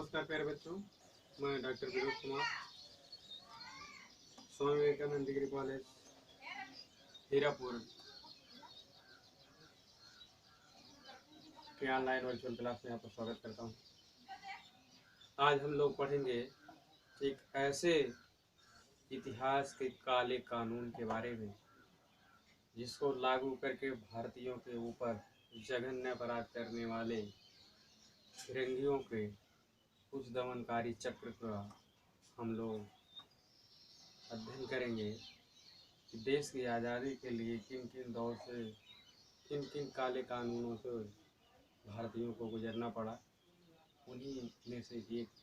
नमस्कार प्यारे बच्चों, मैं doctor Vinod Kumar, Swami Vivekananda degree college Hirapur के ऑनलाइन वर्चुअल क्लास में आपका स्वागत करता हूँ। आज हम लोग पढ़ेंगे एक ऐसे इतिहास के काले कानून के बारे में जिसको लागू करके भारतीयों के ऊपर जघन्य अपराध करने वाले फिरंगियों के उस दमनकारी चक्र का हम लोग अध्ययन करेंगे कि देश की आज़ादी के लिए किन किन दौर से किन किन काले कानूनों से भारतीयों को गुजरना पड़ा। उन्हीं में से एक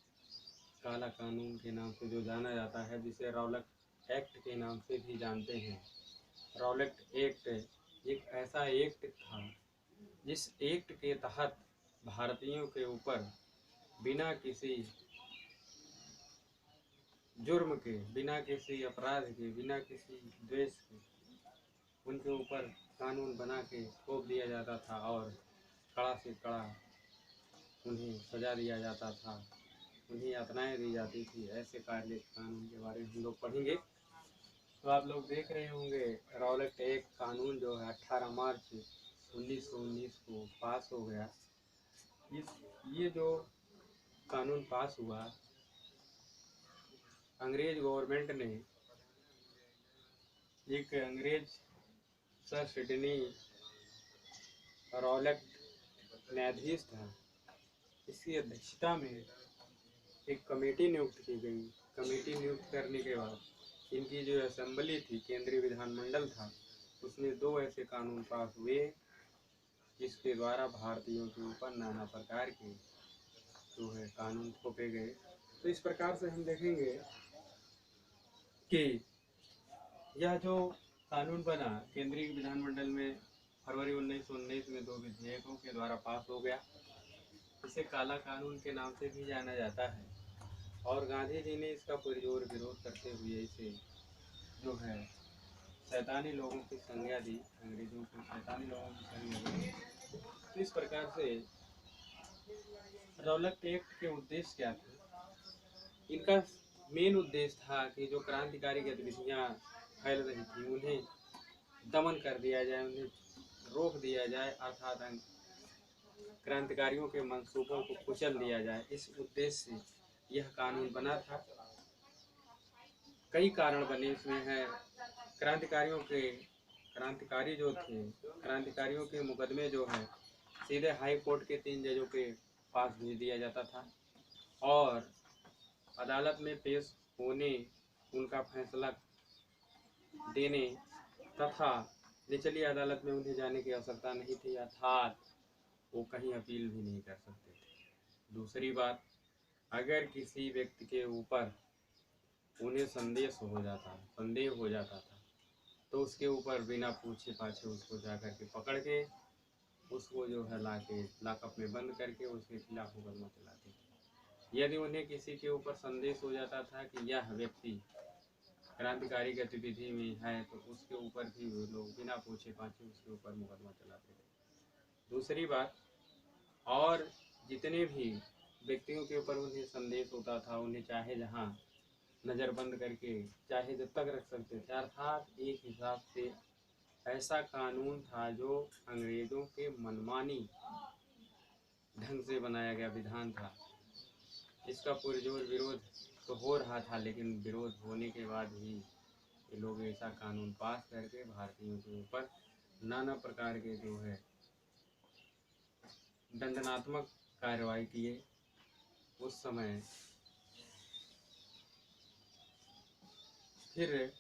काला कानून के नाम से जो जाना जाता है, जिसे रॉलेट एक्ट के नाम से भी जानते हैं। रॉलेट एक्ट एक ऐसा एक्ट था जिस एक्ट के तहत भारतीयों के ऊपर बिना किसी जुर्म के, बिना किसी अपराध के, बिना किसी द्वेष के उनके ऊपर कानून बना के थोप दिया जाता था और कड़ा से कड़ा उन्हें सजा दिया जाता था, उन्हें यातनाएं दी जाती थी। ऐसे काले कानून के बारे में हम लोग पढ़ेंगे। तो आप लोग देख रहे होंगे रॉलेट एक्ट कानून जो है 18 मार्च 1919 को पास हो गया। ये जो कानून पास हुआ, अंग्रेज गवर्नमेंट ने, एक अंग्रेज सर सिडनी रॉलेट न्यायाधीश था, इसकी अध्यक्षता में एक कमेटी नियुक्त की गई। कमेटी नियुक्त करने के बाद इनकी जो असेंबली थी, केंद्रीय विधानमंडल था, उसमें 2 ऐसे कानून पास हुए जिसके द्वारा भारतीयों के ऊपर नाना प्रकार के जो है कानून थोपे गए। तो इस प्रकार से हम देखेंगे कि यह जो कानून बना केंद्रीय विधानमंडल में फरवरी 1919 में 2 विधेयकों के द्वारा पास हो गया। इसे काला कानून के नाम से भी जाना जाता है और गांधी जी ने इसका पुरजोर विरोध करते हुए इसे जो है शैतानी लोगों की संज्ञा दी, अंग्रेजों को शैतानी लोगों की संज्ञा दी। तो इस प्रकार से रॉलेट एक्ट के उद्देश्य क्या थे? इनका मेन उद्देश्य था कि जो क्रांतिकारी गतिविधियां फैल रही थी उन्हें दमन कर दिया जाए, उन्हें रोक दिया जाए, अर्थात क्रांतिकारियों के मंसूबों को कुचल दिया जाए। इस उद्देश्य से यह कानून बना था। कई कारण बने इसमें है। क्रांतिकारी जो थे, क्रांतिकारियों के मुकदमे जो है सीधे हाई कोर्ट के 3 जजों के पास भेज दिया जाता था और अदालत में पेश होने, उनका फैसला देने तथा निचली अदालत में उन्हें जाने की आवश्यकता नहीं थी, अर्थात वो कहीं अपील भी नहीं कर सकते थे। दूसरी बात, अगर किसी व्यक्ति के ऊपर उन्हें संदेह हो जाता था तो उसके ऊपर बिना पूछे पाछे उसको जाकर के पकड़ के उसको जो है लाके लॉकअप में बंद करके उसके खिलाफ मुकदमा चलाते थे। यदि उन्हें किसी के ऊपर संदेश हो जाता था कि यह व्यक्ति क्रांतिकारी गतिविधि में है तो उसके ऊपर भी वो लोग बिना पूछे पाछे उसके ऊपर मुकदमा चलाते थे। दूसरी बात, और जितने भी व्यक्तियों के ऊपर उन्हें संदेश होता था उन्हें चाहे जहाँ नज़रबंद करके चाहे जब तक रख सकते थे, अर्थात एक हिसाब से ऐसा कानून था जो अंग्रेजों के मनमानी ढंग से बनाया गया विधान था। इसका पुरजोर विरोध तो हो रहा था, लेकिन विरोध होने के बाद भी ये लोग ऐसा कानून पास करके भारतीयों के ऊपर नाना प्रकार के जो है दंडनात्मक कार्रवाई किए। उस समय फिर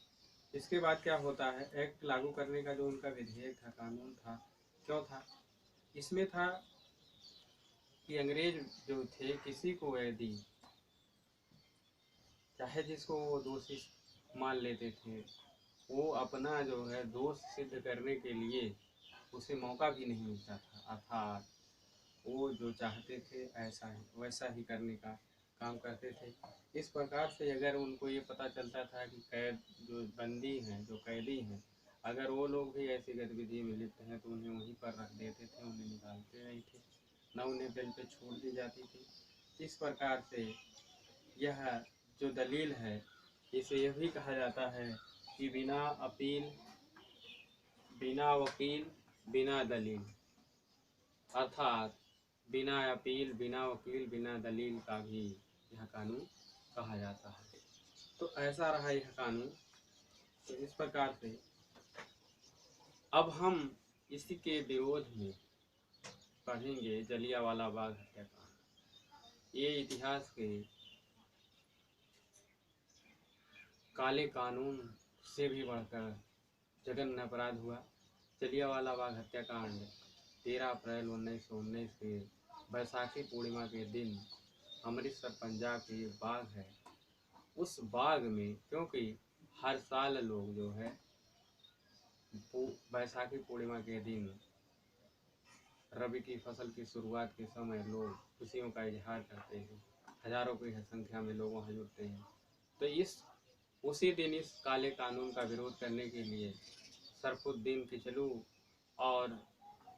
इसके बाद क्या होता है, एक्ट लागू करने का जो उनका विधेयक था, कानून था, क्यों था? इसमें था कि अंग्रेज जो थे किसी को यदि चाहे जिसको वो दोषी मान लेते थे, वो अपना जो है दोष सिद्ध करने के लिए उसे मौका भी नहीं मिलता था, अर्थात वो जो चाहते थे ऐसा ही वैसा ही करने का काम करते थे। इस प्रकार से अगर उनको ये पता चलता था कि कैद जो बंदी हैं, जो कैदी हैं, अगर वो लोग भी ऐसी गतिविधि में लिप्त हैं तो उन्हें वहीं पर रख देते थे, उन्हें निकालते नहीं थे, न उन्हें बेल पे छोड़ दी जाती थी। इस प्रकार से यह जो दलील है इसे यह भी कहा जाता है कि बिना अपील, बिना वकील, बिना दलील, अर्थात बिना अपील, बिना वकील, बिना दलील का भी यह कानून कहा जाता है। तो ऐसा रहा यह कानून। तो इस प्रकार से अब हम इसी के विरोध में पढ़ेंगे जलियांवाला बाग हत्याकांड। ये इतिहास के काले कानून से भी बढ़कर जघन्य अपराध हुआ। जलियांवाला बाग हत्याकांड 13 अप्रैल 1919 के बैसाखी पूर्णिमा के दिन अमृतसर पंजाब के बाग है, उस बाग में, क्योंकि हर साल लोग जो है बैसाखी पूर्णिमा के दिन रबी की फसल की शुरुआत के समय लोग खुशियों का इजहार करते हैं, हजारों की संख्या में लोग वहाँ जुटते हैं। तो उसी दिन इस काले कानून का विरोध करने के लिए सरफुद्दीन किचलू और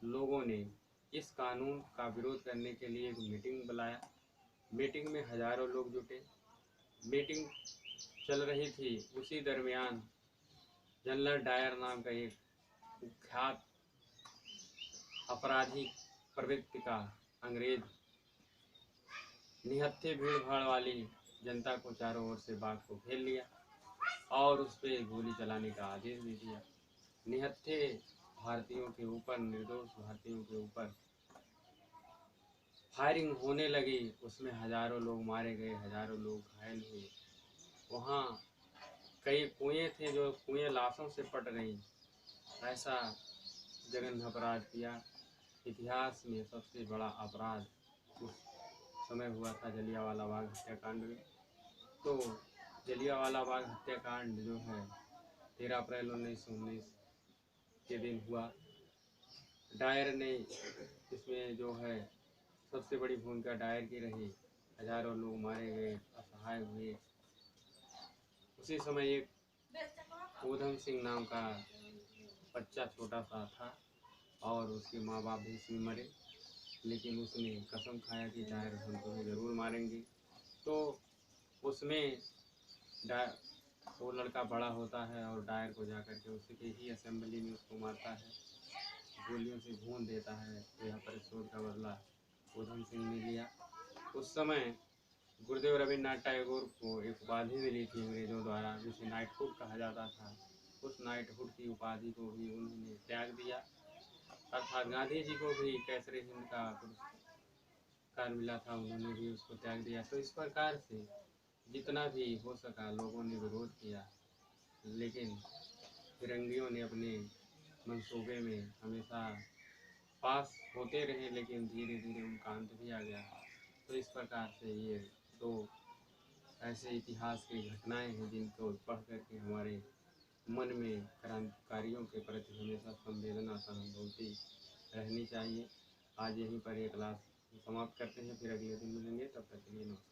लोगों ने इस कानून का विरोध करने के लिए एक मीटिंग बुलाया। मीटिंग में हजारों लोग जुटे। मीटिंग चल रही थी, उसी दरमियान जनरल डायर नाम का एक कुख्यात अपराधी प्रवृत्ति का अंग्रेज निहत्थे भीड़ भाड़ वाली जनता को चारों ओर से बाग को घेर लिया और उस पर गोली चलाने का आदेश दे दिया। निहत्थे भारतीयों के ऊपर, निर्दोष भारतीयों के ऊपर फायरिंग होने लगी। उसमें हजारों लोग मारे गए, हजारों लोग घायल हुए। वहाँ कई कुएं थे जो कुएं लाशों से पट गई। ऐसा जघन्य अपराध किया। इतिहास में सबसे बड़ा अपराध उस समय हुआ था जलियांवाला बाग हत्याकांड में। तो जलियांवाला बाग हत्याकांड जो है 13 अप्रैल 1919 के दिन हुआ। डायर ने इसमें जो है सबसे बड़ी भूमिका डायर की रही। हजारों लोग मारे गए, असहाय हुए। उसी समय एक ऊधम सिंह नाम का बच्चा छोटा सा था और उसके माँ बाप भी इसमें मरे, लेकिन उसने कसम खाया कि डायर हम तुम्हें ज़रूर मारेंगे। तो उसमें वो लड़का बड़ा होता है और डायर को जाकर के उसके ही असेंबली में उसको मारता है, गोलियों से भून देता है। तो यह प्रतिशोध का बदला ऊधम सिंह ने लिया। उस समय गुरुदेव रविन्द्रनाथ टैगोर को एक उपाधि मिली थी अंग्रेजों द्वारा, जिसे नाइटहुड कहा जाता था। उस नाइटहुड की उपाधि को भी उन्होंने त्याग दिया। अर्थात गांधी जी को भी कैसरे हिंद का पुरस्कार मिला था, उन्होंने भी उसको त्याग दिया। तो इस प्रकार से जितना भी हो सका लोगों ने विरोध किया, लेकिन फिरंगियों ने अपने मंसूबे में हमेशा पास होते रहे, लेकिन धीरे धीरे उनका अंत भी आ गया। तो इस प्रकार से ये दो ऐसे इतिहास की घटनाएं हैं जिनको पढ़ करके हमारे मन में क्रांतिकारियों के प्रति हमेशा संवेदना, सहानुभूति रहनी चाहिए। आज यहीं पर ये क्लास समाप्त करते हैं, फिर अगले दिन मिलेंगे। तब तक के लिए नमस्कार।